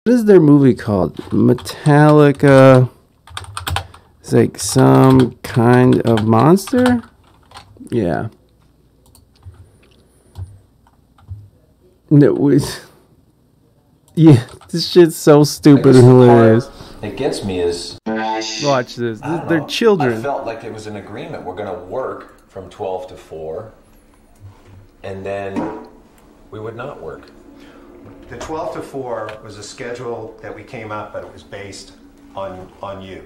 What is their movie called? Metallica. It's like some kind of monster? Yeah. No, yeah, this shit's so stupid and hilarious. It gets me is... Watch this. They're children. I felt like it was an agreement. We're going to work from 12 to 4, and then we would not work. The 12 to 4 was a schedule that we came up, but it was based on you.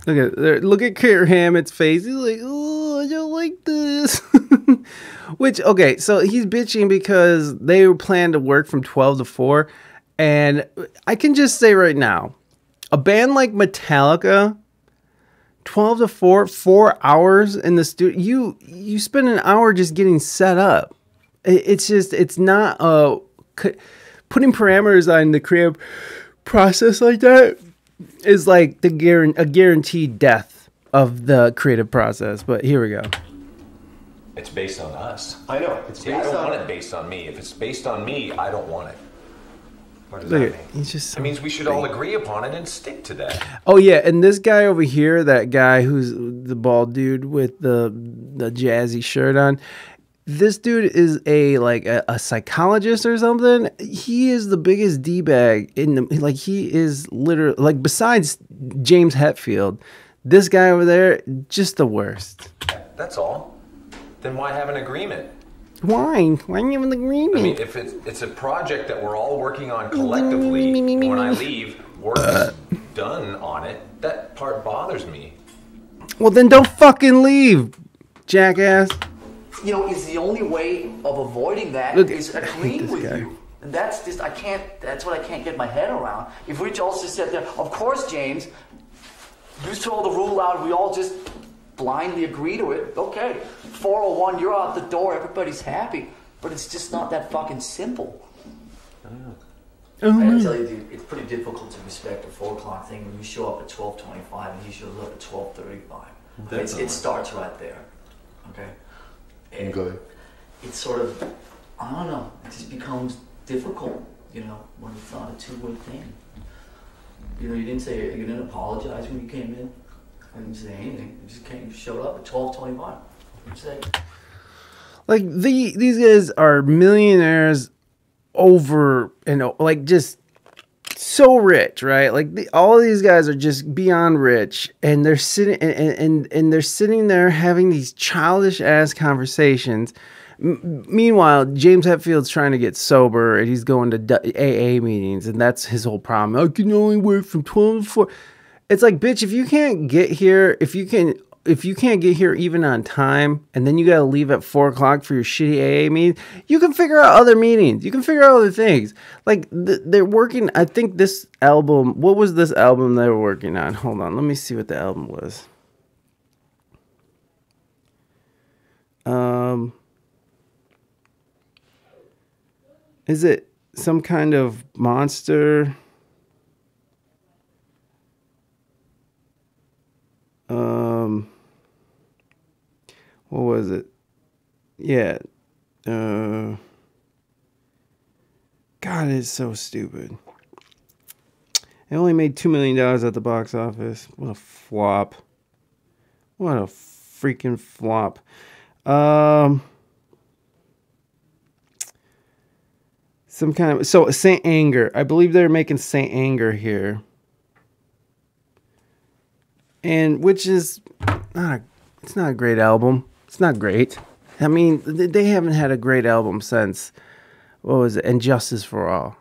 Look at Kurt Hammett's face. He's like, oh, I don't like this. Which, okay, so he's bitching because they were planned to work from 12 to 4. And I can just say right now, a band like Metallica, 12 to 4, 4 hours in the studio, you spend an hour just getting set up. It's not putting parameters on the creative process like that is like a guaranteed death of the creative process. But here we go. It's based on us. I know. I don't want it based on me. If it's based on me, I don't want it. What does that mean? He's just it means we should all agree upon it and stick to that. Oh yeah, and this guy over here, that guy who's the bald dude with the jazzy shirt on, this dude is a psychologist or something. He is the biggest D-bag in the, like, he is literally, like, besides James Hetfield, this guy over there, just the worst. That's all. Then why have an agreement? Why? Why do you have an agreement? I mean, if it's a project that we're all working on collectively, when I leave, work is done on it, that part bothers me. Well, then don't fucking leave, jackass. You know, is the only way of avoiding that is agreeing with you. And that's just, that's what I can't get my head around. If we all just sit there, of course, James, you throw the rule out, we all just blindly agree to it. Okay, 4:01, you're out the door, everybody's happy. But it's just not that fucking simple. I gotta tell you, dude, it's pretty difficult to respect a 4 o'clock thing when you show up at 12:25 and he shows up at 12:35. It starts right there. Okay? And it's sort of, I don't know, it just becomes difficult, you know, when it's not a two-way thing. You know, you didn't apologize when you came in. I didn't say anything. You showed up at 12:25. What did you say? Like, these guys are millionaires over, like, just so rich, right? Like, all of these guys are just beyond rich, and they're sitting and they're sitting there having these childish ass conversations. Meanwhile, James Hetfield's trying to get sober, and he's going to AA meetings, and that's his whole problem. I can only work from 12 to 4. It's like, bitch, if you can't get here, if you can't get here even on time, and then you gotta leave at 4 o'clock for your shitty AA meeting, you can figure out other meetings. You can figure out other things. Like, they're working, I think this album, what was this album they were working on? Hold on, let me see what the album was. Is it some kind of monster? What was it? Yeah. God, it's so stupid. It only made $2 million at the box office. What a flop. What a freaking flop. Some kind of, so Saint Anger. I believe they're making Saint Anger here. And which is it's not a great album. It's not great. I mean, they haven't had a great album since, what was it, Injustice for All.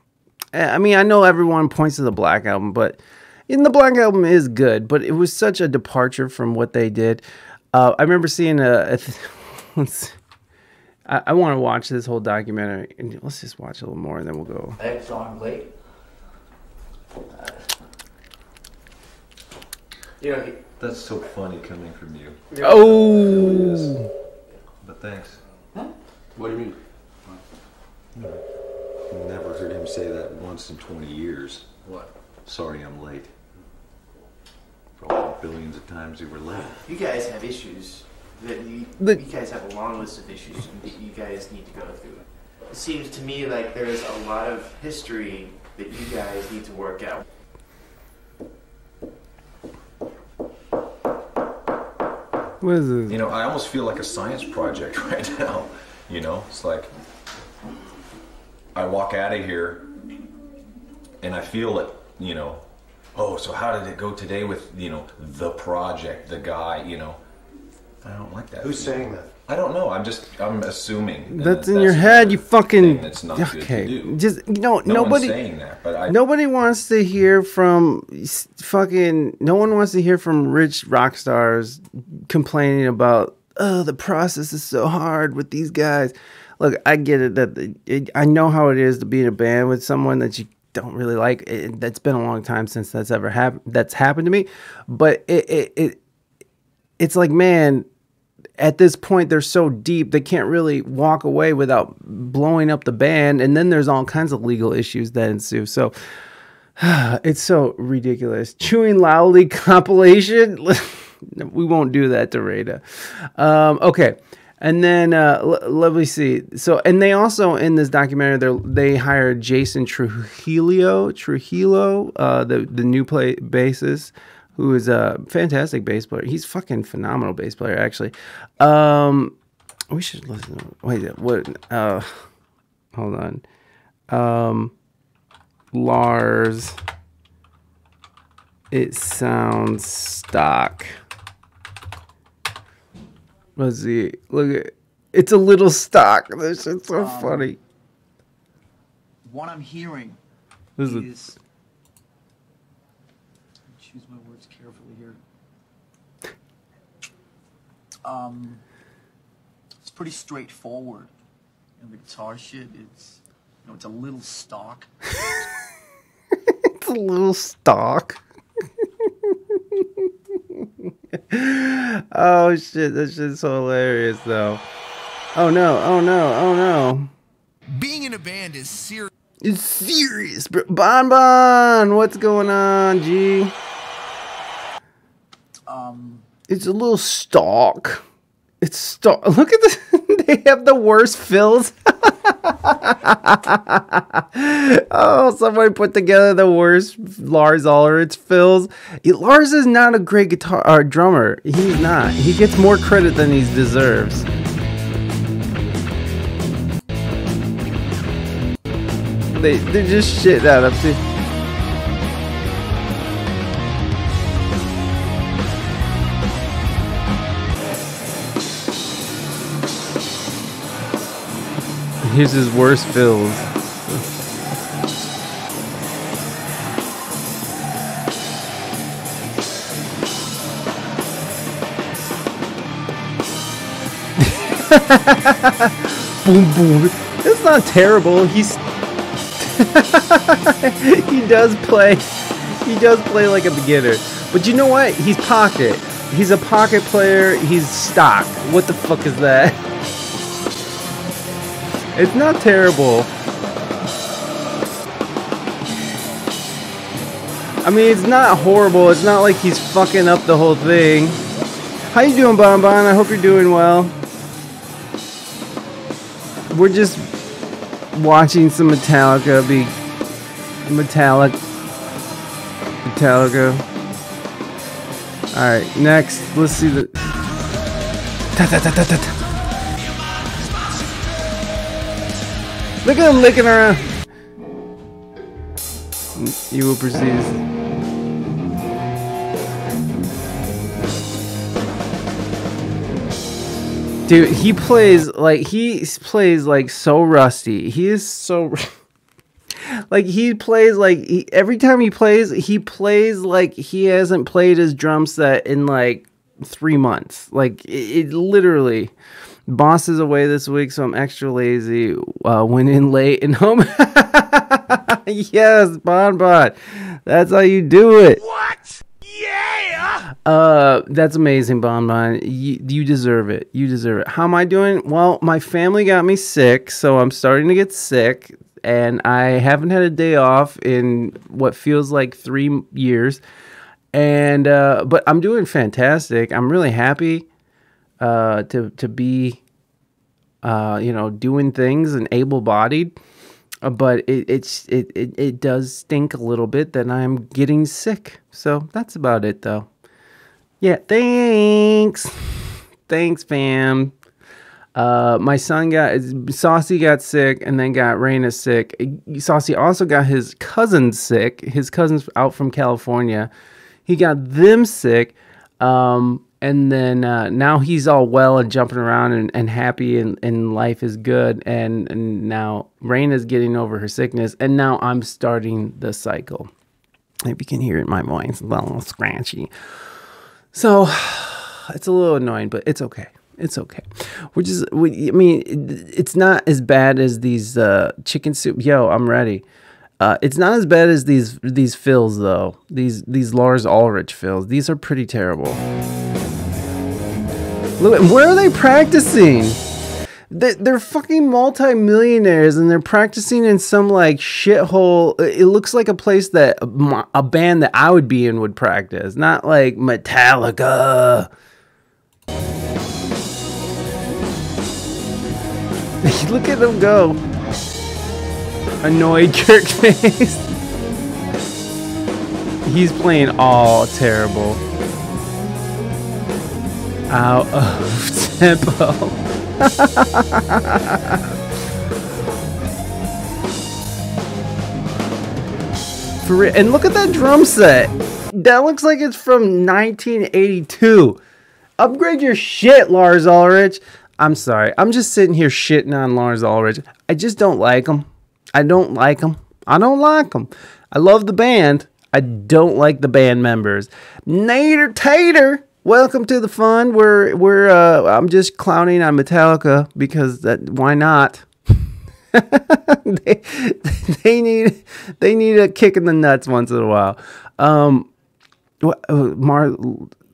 I mean, I know everyone points to the Black Album, but the Black Album is good, but it was such a departure from what they did. I remember seeing I want to watch this whole documentary, and let's just watch a little more, and then we'll go. Eggs aren't late. That's so funny coming from you. Oh! But thanks. Huh? What do you mean? Never heard him say that once in 20 years. What? Sorry I'm late. For all the billions of times you were late. You guys have issues. You guys have a long list of issues that you guys need to go through. It seems to me like there's a lot of history that you guys need to work out. What is this? You know, I almost feel like a science project right now. You know, it's like I walk out of here and I feel it, you know, oh, so how did it go today with, you know, the project, the guy, you know. I don't like that. Who's saying that? I don't know. I'm assuming. That's in your head. You fucking. That's not Okay. good to do. Just No nobody. one's saying that, but Nobody wants to hear from fucking. No one wants to hear from rich rock stars complaining about, oh, the process is so hard with these guys. Look, I get it. I know how it is to be in a band with someone that you don't really like. That's been a long time since that's ever happened. That's happened to me, but it's like, man. At this point, they're so deep, they can't really walk away without blowing up the band. And then there's all kinds of legal issues that ensue. So it's so ridiculous. Chewing Loudly compilation. We won't do that to Rada. Okay. And then let me see. So, and they also, in this documentary, they hired Jason Trujillo, the new bassist, who is a fantastic bass player. He's fucking phenomenal bass player, actually. We should listen. Wait, what? Hold on. Lars. It sounds stock. Let's see. Look at it's a little stock. This shit's so funny. What I'm hearing This is choose my words carefully here. It's pretty straightforward. And the guitar shit, it's it's a little stock. It's a little stock. Oh shit, that shit's so hilarious though. Oh no. Being in a band is serious. It's serious, bro. Bon, what's going on, G? It's a little stock. It's stock. Look at this. They have the worst fills. Oh, somebody put together the worst Lars Ulrich fills. Lars is not a great guitar or drummer. He's not. He gets more credit than he deserves. They're just shit out of it. Here's his worst fills. Boom, boom. It's not terrible. He's he does play like a beginner. But you know what? He's pocket. He's a pocket player. He's stock. What the fuck is that? It's not terrible. I mean, it's not horrible. It's not like he's fucking up the whole thing. How you doing, Bon? I hope you're doing well. We're just watching some Metallica be Metallica. Alright, next. Let's see the Look at him licking around. You will proceed. Dude, he plays like so rusty. He is so like he plays like every time he plays like he hasn't played his drum set in like 3 months. Like it literally. Boss is away this week, so I'm extra lazy. Went in late and home. Yes, Bon. That's how you do it. What? Yeah! That's amazing, Bon. You deserve it. You deserve it. How am I doing? Well, my family got me sick, so I'm starting to get sick, and I haven't had a day off in what feels like 3 years. And but I'm doing fantastic. I'm really happy to be doing things and able-bodied. But it does stink a little bit that I'm getting sick. So that's about it, though. Yeah, thanks. Thanks, fam. My son Saucy got sick and then got Raina sick. Saucy also got his cousins sick. His cousins out from California. He got them sick. And then now he's all well and jumping around and happy and life is good. And now Raina's getting over her sickness. And now I'm starting the cycle. Maybe you can hear it in my voice. It's a little scratchy. So it's a little annoying, but it's okay. It's okay. It's not as bad as these chicken soup. Yo, I'm ready. It's not as bad as these fills though. These Lars Ulrich fills. These are pretty terrible. Look, where are they practicing? They're fucking multi-millionaires and they're practicing in some like shithole. It looks like a place that a band that I would be in would practice, not like Metallica. Look at them go. Annoyed jerk face. He's playing all terrible. Out of tempo. For real. And look at that drum set. That looks like it's from 1982. Upgrade your shit, Lars Ulrich. I'm sorry. I'm just sitting here shitting on Lars Ulrich. I just don't like him. I don't like him. I love the band. I don't like the band members. Nader Tater. Welcome to the fun. I'm just clowning on Metallica because why not? they need a kick in the nuts once in a while.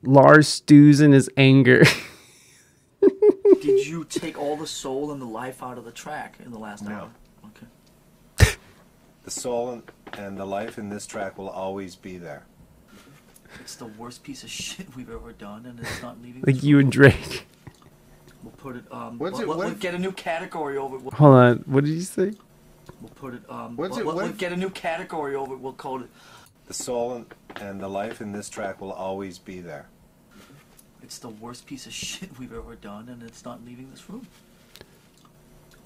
Lars stews in his anger. Did you take all the soul and the life out of the track in the last hour? Okay. The soul and the life in this track will always be there. It's the worst piece of shit we've ever done, and it's not leaving. Like you and Drake. We'll put it. We'll get a new category over it. Hold on. What did you say? We'll put it. We'll get a new category over it. We'll call it. The soul and the life in this track will always be there. It's the worst piece of shit we've ever done, and it's not leaving this room.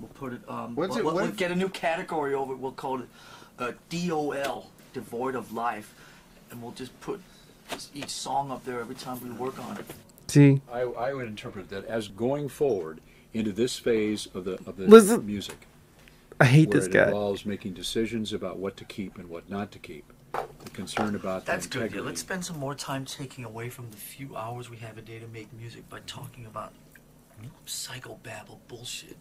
We'll put it. We'll get a new category over it. We'll call it DOL, devoid of life, and we'll just put each song up there every time we work on it. See, I would interpret that as going forward into this phase of the music. I hate where this guy. It involves making decisions about what to keep and what not to keep. The concern about that's the integrity. Good. Let's spend some more time taking away from the few hours we have a day to make music by talking about psychobabble bullshit.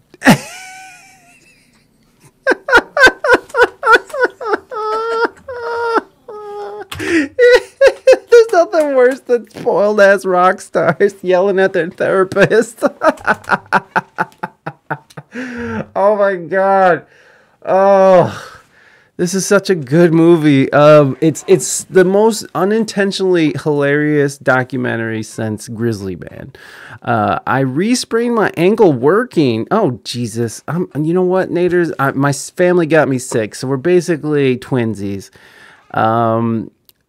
There's nothing worse than spoiled ass rock stars yelling at their therapist. Oh my god. Oh, this is such a good movie. It's the most unintentionally hilarious documentary since Grizzly Man. I re-sprained my ankle working. Oh Jesus! You know what, Naders? My family got me sick, so we're basically twinsies.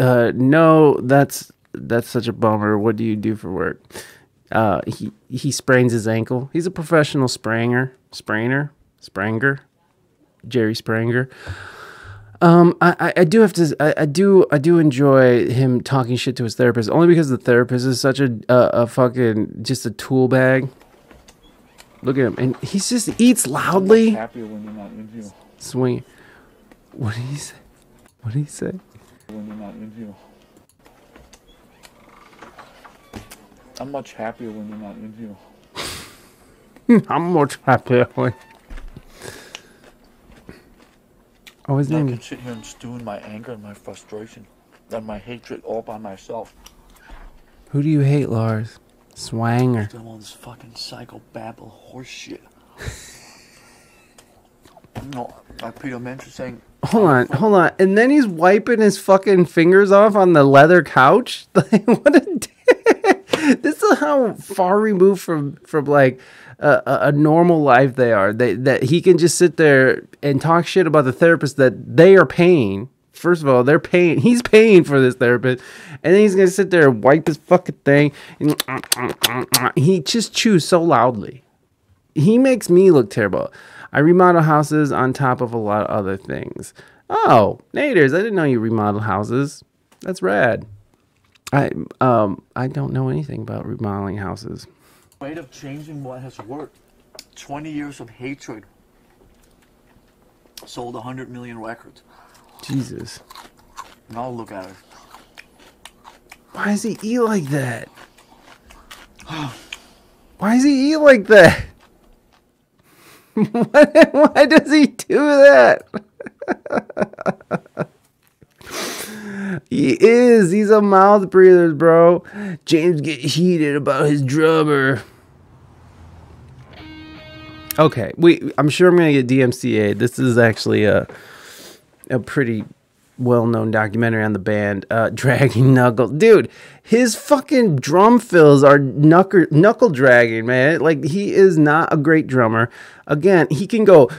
No, that's such a bummer. What do you do for work? He sprains his ankle. He's a professional sprainer. Jerry Spranger. I do enjoy him talking shit to his therapist, only because the therapist is such a fucking just a tool bag. Look at him, and he just eats loudly. Happier when you're not in here. Swing. What did he say? What did he say? When you're not in here. I'm much happier when you're not in here. I'm much happier when. Oh, his name. I can sit here and stew in my anger and my frustration and my hatred all by myself. Who do you hate, Lars? Swanger. All this fucking psychobabble horseshit. No, like Peter mentioned saying. Hold on. And then he's wiping his fucking fingers off on the leather couch. Like, what a dick. This is how far removed from like a normal life they are. That he can just sit there and talk shit about the therapist that they are paying. First of all, they're paying. He's paying for this therapist, and then he's gonna sit there and wipe his fucking thing. And he just chews so loudly. He makes me look terrible. I remodel houses on top of a lot of other things. Oh, Naders, I didn't know you remodel houses. That's rad. I don't know anything about remodeling houses. Way of changing what has worked. 20 years of hatred. Sold 100 million records. Jesus. Now look at it. Why does he eat like that? Why does he eat like that? Why does he do that? He's a mouth breather, bro. James get heated about his drummer. Okay, I'm sure I'm gonna get DMCA'd. This is actually a pretty well-known documentary on the band, Dragging Knuckle. Dude, his fucking drum fills are knuckle dragging, man. Like, he is not a great drummer. Again, he can go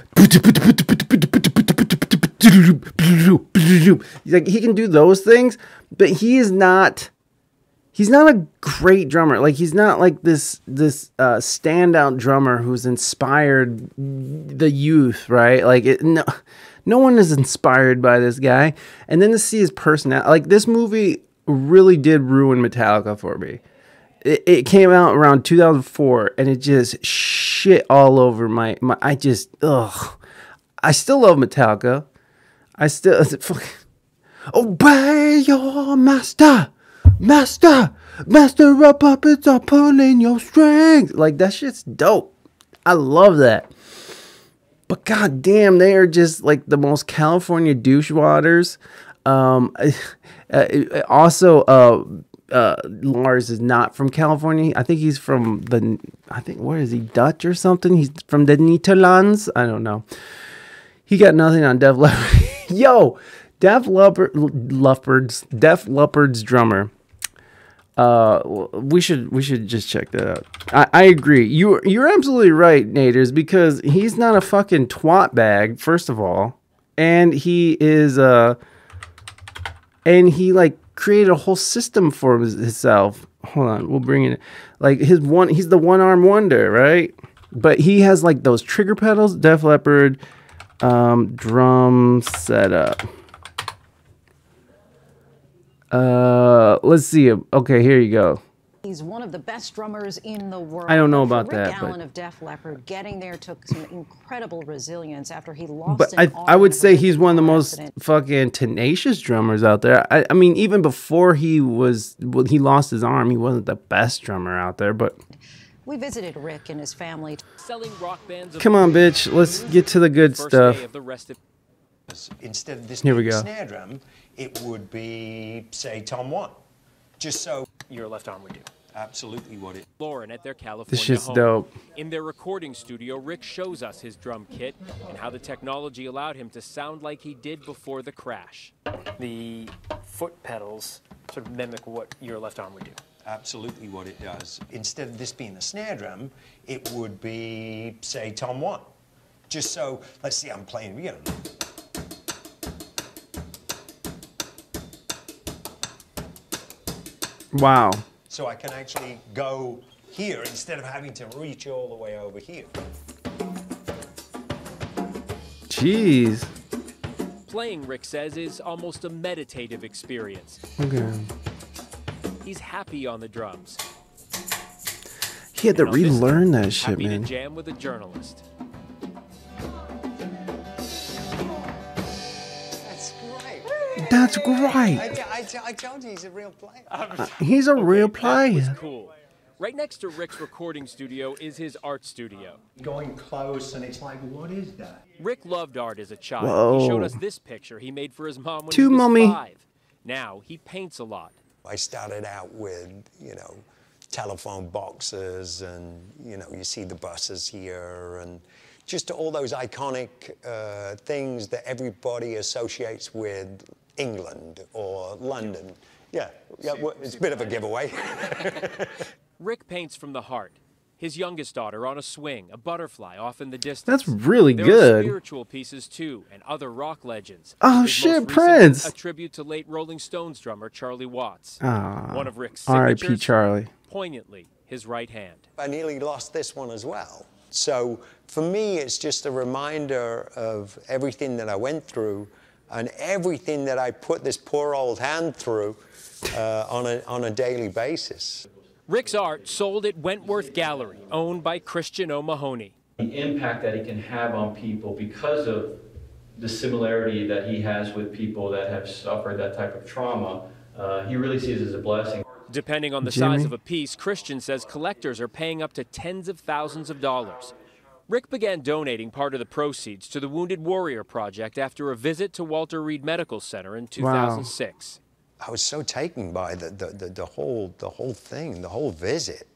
like, he can do those things, but he's not a great drummer. Like, he's not like this standout drummer who's inspired the youth, right? Like, no one is inspired by this guy. And then to see his personality, like, this movie really did ruin Metallica for me. It came out around 2004, and it just shit all over my I still love Metallica. I still obey your master of puppets are pulling your strings. Like, that shit's dope. I love that. But goddamn, they are just like the most California douchewadders. Also, Lars is not from California. I think he's from what is he, Dutch or something? He's from the Netherlands. I don't know. He got nothing on Def Leppard. Yo, Def Leppard's drummer. We should just check that out. I agree. You're absolutely right, Naders, because he's not a fucking twat bag, first of all, and he is and he like created a whole system for himself. Hold on, we'll bring it. Like, he's the one-arm wonder, right? But he has like those trigger pedals. Def Leppard drum setup. Let's see. Okay, here you go. He's one of the best drummers in the world. I don't know about Rick that. Allen of Def Leppard getting there took some incredible resilience after he lost But an I would arm say in a he's one of the most accident. fucking tenacious drummers out there. I mean, even before he lost his arm, he wasn't the best drummer out there, but We visited Rick and his family. Selling rock bands. Come on, bitch. Let's get to the good stuff. Instead of this Here we being a go. snare drum, it would be, say, Tom 1. Just so your left arm would do. Absolutely what it. Lauren at their California This shit's home. dope. In their recording studio, Rick shows us his drum kit and how the technology allowed him to sound like he did before the crash. The foot pedals sort of mimic what your left arm would do. Absolutely what it does. Instead of this being a snare drum, it would be, say, Tom 1. Just so, let's see, I'm playing, you know. Wow. So I can actually go here instead of having to reach all the way over here. Jeez. Playing, Rick says, is almost a meditative experience. Okay. He's happy on the drums. He had to And on this relearn day, that shit, happy man. to jam with a journalist. That's great. That's great. I told you he's a real player. He's a real That player. was cool. Right next to Rick's recording studio is his art studio. Going close, and it's like, what is that? Rick loved art as a child. Whoa. He showed us this picture he made for his mom when To he was mommy. 5. Now he paints a lot. I started out with, you know, telephone boxes, and, you know, you see the buses here, and just all those iconic things that everybody associates with England or London. Yeah, well, it's a bit of a giveaway. Rick paints from the heart. His youngest daughter on a swing, a butterfly off in the distance. That's really there good. Are spiritual pieces too, and other rock legends. Oh His shit, most recent, Prince! a tribute to late Rolling Stones drummer Charlie Watts. One of Rick's R.I.P. signatures, Charlie. poignantly, his right hand. I nearly lost this one as well. So for me, it's just a reminder of everything that I went through and everything that I put this poor old hand through on a daily basis. Rick's art sold at Wentworth Gallery, owned by Christian O'Mahony. The impact that he can have on people because of the similarity that he has with people that have suffered that type of trauma, he really sees it as a blessing. Depending on the size of a piece, Christian says collectors are paying up to tens of thousands of dollars. Rick began donating part of the proceeds to the Wounded Warrior Project after a visit to Walter Reed Medical Center in 2006. I was so taken by the whole thing, the whole visit,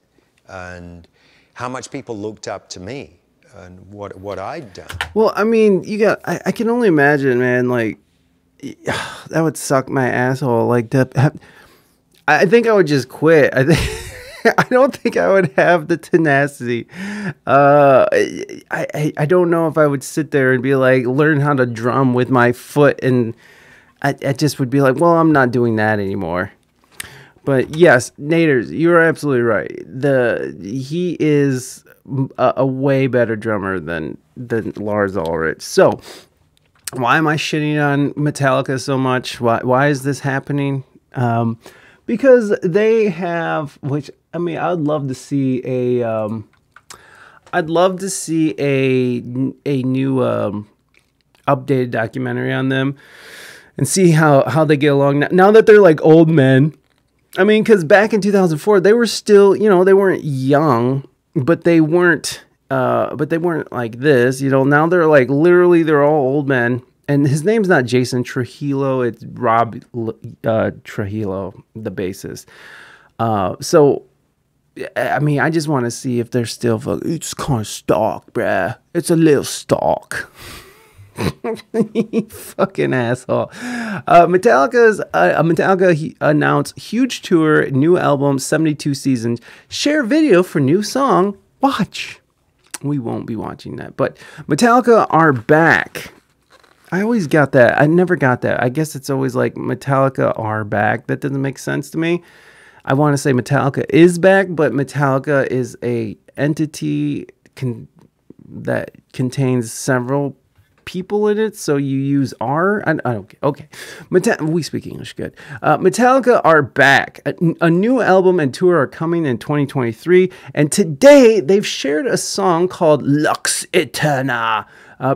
and how much people looked up to me and what I'd done. Well, I mean, I can only imagine, man, like, that would suck my asshole. Like, I think I would just quit. I don't think I would have the tenacity. I don't know if I would sit there and be like, learn how to drum with my foot, and I just would be like, well, I'm not doing that anymore. But yes, Naders, you're absolutely right. He is a way better drummer than Lars Ulrich. So why am I shitting on Metallica so much? Why is this happening? Because they have, which I mean, I'd love to see a new updated documentary on them and see how they get along now that they're like old men. I mean, because back in 2004, they were still, they weren't young, but they weren't like this. Now they're like literally they're all old men. And his name's not Jason Trujillo; it's Rob Trujillo, the bassist. So, I mean, I just want to see if they're still. It's kind of stock, bruh. It's a little stock. Fucking asshole. Metallica announced huge tour, new album, 72 seasons. Share video for new song. Watch. We won't be watching that, but Metallica are back. I always got that. I never got that. I guess it's always like Metallica are back. That doesn't make sense to me. I want to say Metallica is back, but Metallica is a entity that contains several people in it, so you use R. Okay. We speak English good. Metallica are back. A new album and tour are coming in 2023, and today they've shared a song called Lux Eterna,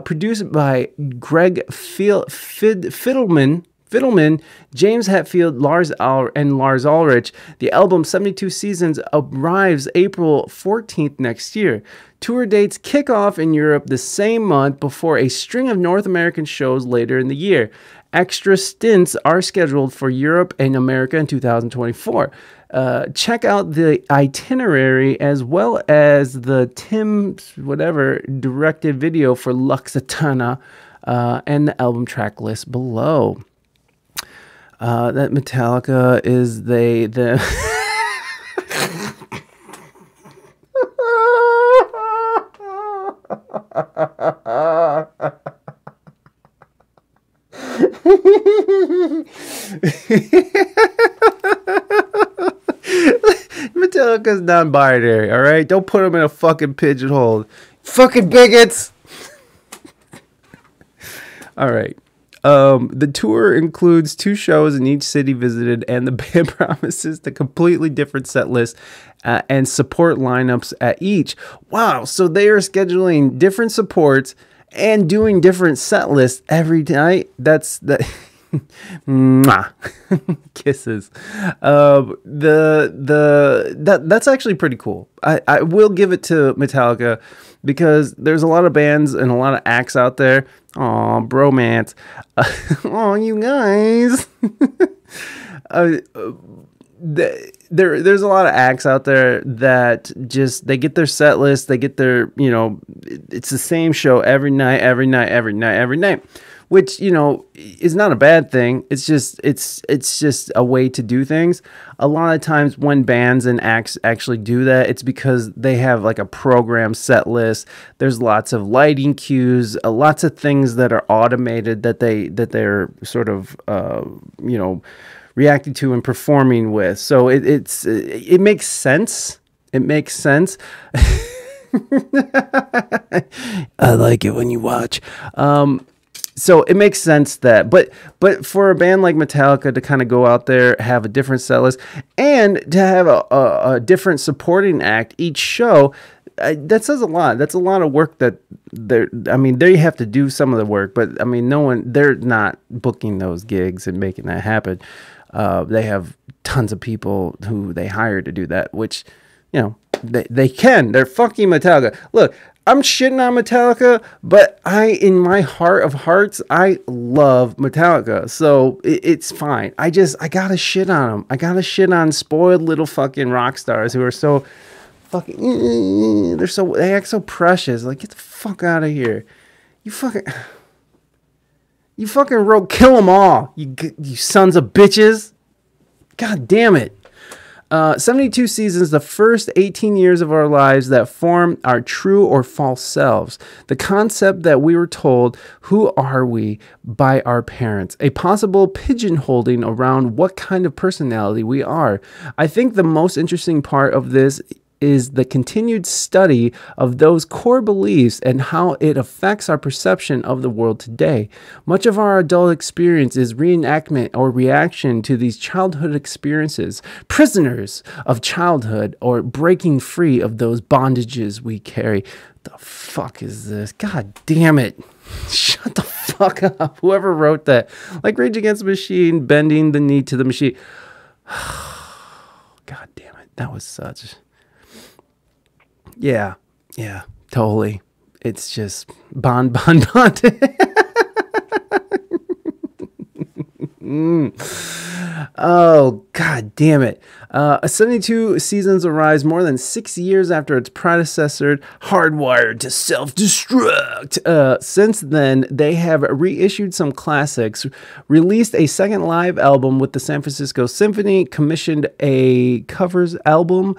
produced by Greg Fiddleman, James Hetfield, and Lars Ulrich. The album 72 Seasons arrives April 14th next year. Tour dates kick off in Europe the same month before a string of North American shows later in the year. Extra stints are scheduled for Europe and America in 2024. Check out the itinerary as well as the directed video for Lux Eterna and the album track list below. That Metallica is the Metallica's non-binary, all right? Don't put them in a fucking pigeonhole. Fucking bigots! All right. The tour includes 2 shows in each city visited, and the band promises the completely different set list and support lineups at each. Wow, so they are scheduling different supports and doing different set lists every night. That's kisses. That's actually pretty cool. I will give it to Metallica because there's a lot of bands and a lot of acts out there. Aw, bromance. Oh, you guys. There's a lot of acts out there that just, they get their set list, they get their, it's the same show every night. which, you know, is not a bad thing. It's just a way to do things. A lot of times when bands and acts actually do that, it's because they have like a program set list. There's lots of lighting cues, lots of things that are automated that they're sort of you know, reacting to and performing with. So it makes sense. It makes sense. I like it when you watch. So it makes sense that, but for a band like Metallica to kind of go out there, have a different set list, and to have a different supporting act each show, that says a lot. That's a lot of work that they have to do some of the work, but I mean, they're not booking those gigs and making that happen. They have tons of people who they hire to do that, which, you know, they can. They're fucking Metallica. Look, I'm shitting on Metallica, but in my heart of hearts, I love Metallica. So it's fine. I gotta shit on them. I gotta shit on spoiled little fucking rock stars who are so fucking, they act so precious. Like, get the fuck out of here. You fucking wrote Kill 'Em All, you sons of bitches. God damn it. 72 seasons, the first 18 years of our lives that form our true or false selves. The concept that we were told, who are we, by our parents. A possible pigeonholing around what kind of personality we are. I think the most interesting part of this is the continued study of those core beliefs and how it affects our perception of the world today. Much of our adult experience is reenactment or reaction to these childhood experiences, prisoners of childhood or breaking free of those bondages we carry. The fuck is this? God damn it. Shut the fuck up. Whoever wrote that. Like Rage Against the Machine, bending the knee to the machine. God damn it. That was such... Yeah, totally. It's just Bond. Oh, god damn it. 72 seasons arrives more than 6 years after its predecessor, Hardwired to Self-Destruct. Since then, they have reissued some classics, released a second live album with the San Francisco Symphony, commissioned a covers album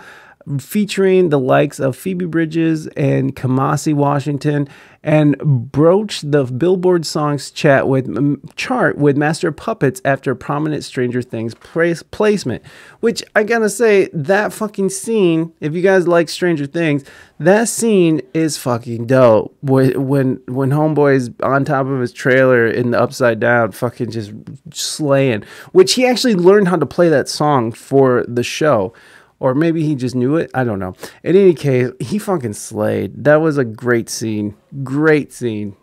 featuring the likes of Phoebe Bridgers and Kamasi Washington, and broached the Billboard Songs chart with Master of Puppets after a prominent Stranger Things placement. Which, I gotta say, that fucking scene, if you guys like Stranger Things, that scene is fucking dope. When Homeboy's on top of his trailer in the Upside Down, fucking just slaying. Which he actually learned how to play that song for the show. Or maybe he just knew it. I don't know. In any case, he fucking slayed. That was a great scene. Great scene.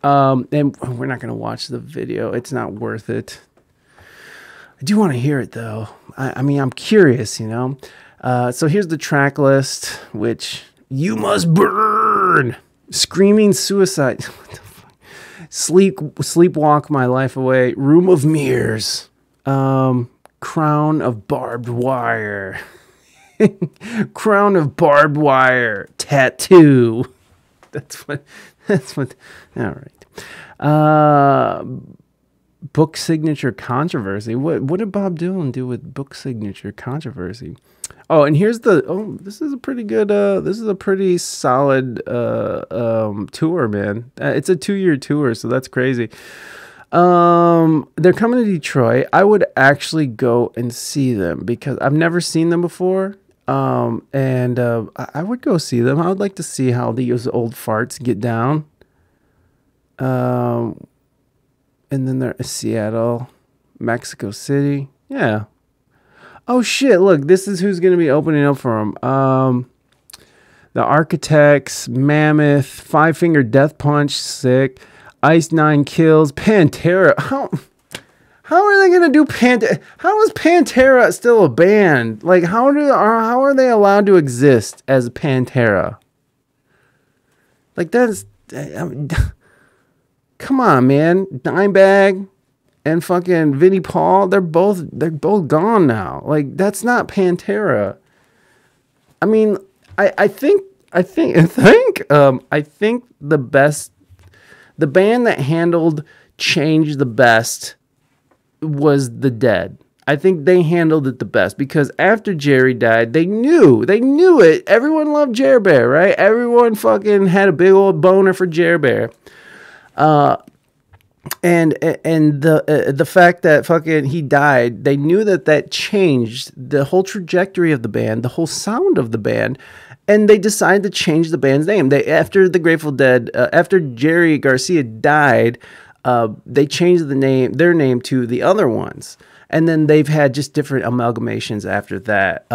And we're not going to watch the video. It's not worth it. I do want to hear it, though. I mean, I'm curious, you know. So here's the track list, which You Must Burn. Screaming Suicide. What the fuck? Sleepwalk My Life Away. Room of Mirrors. Crown of Barbed Wire. Crown of Barbed Wire Tattoo. That's what all right. Book signature controversy. What did Bob Dylan do with book signature controversy? Oh, and here's this is a pretty good this is a pretty solid tour, man. It's a 2-year tour, so that's crazy. They're coming to Detroit. I would actually go and see them because I've never seen them before. And I would go see them. I would like to see how these old farts get down. And then they're Seattle, Mexico City. Yeah. Oh shit, look, this is who's going to be opening up for them. The Architects, Mammoth, Five Finger Death Punch, sick. Ice Nine Kills, Pantera. How are they gonna do Pantera? How is Pantera still a band? Like, how are they allowed to exist as Pantera? Like, that's, I mean, come on, man. Dimebag and fucking Vinnie Paul, they're both gone now. Like, that's not Pantera. I mean, I think the band that handled changed the best was the Dead. I think they handled it the best because after Jerry died, they knew it. Everyone loved Jer Bear, right? Everyone fucking had a big old boner for Jer Bear. And the fact that fucking he died, they knew that changed the whole trajectory of the band, the whole sound of the band, and they decided to change the band's name. They after the Grateful Dead, after Jerry Garcia died, they changed their name to the Other Ones, and then they've had just different amalgamations after that.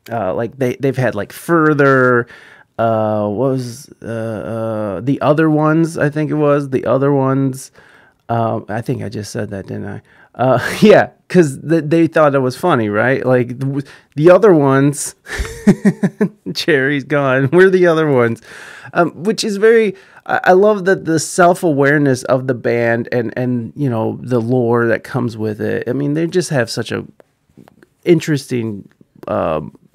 Like they've had like Further. What was the Other Ones? I think it was the Other Ones. I think I just said that, didn't I? Yeah, because they thought it was funny, right? Like the Other Ones, Cherry's gone. We're the Other Ones, which is very. I love that the self-awareness of the band and you know the lore that comes with it. I mean, they just have such a interesting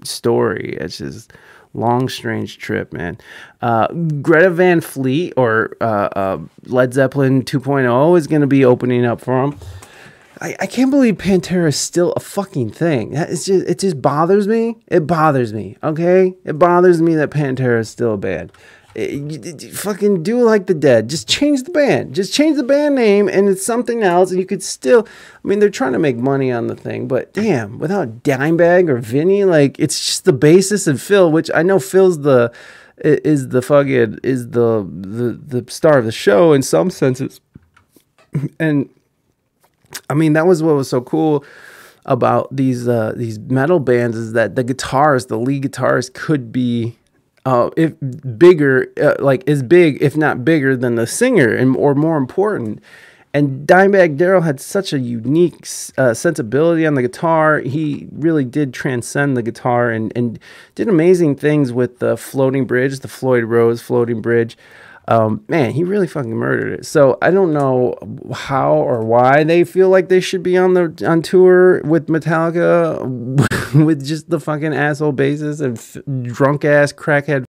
story. It's just long, strange trip, man. Greta Van Fleet or Led Zeppelin 2.0 is going to be opening up for them. I can't believe Pantera is still a fucking thing. It just bothers me. It bothers me, okay? It bothers me that Pantera is still a band. Fucking do like the Dead. Just change the band. Just change the band name and it's something else. And you could still, I mean, they're trying to make money on the thing, but damn, without Dimebag or Vinny, like it's just the bassist and Phil, which I know Phil's the star of the show in some senses. And I mean, that was what was so cool about these metal bands is that the guitarist, the lead guitarist could be if bigger, like as big, if not bigger than the singer or more important. And Dimebag Darrell had such a unique sensibility on the guitar. He really did transcend the guitar and did amazing things with the floating bridge, the Floyd Rose floating bridge. Man, he really fucking murdered it. So I don't know how or why they feel like they should be on tour with Metallica with just the fucking asshole bassist and drunk ass crackhead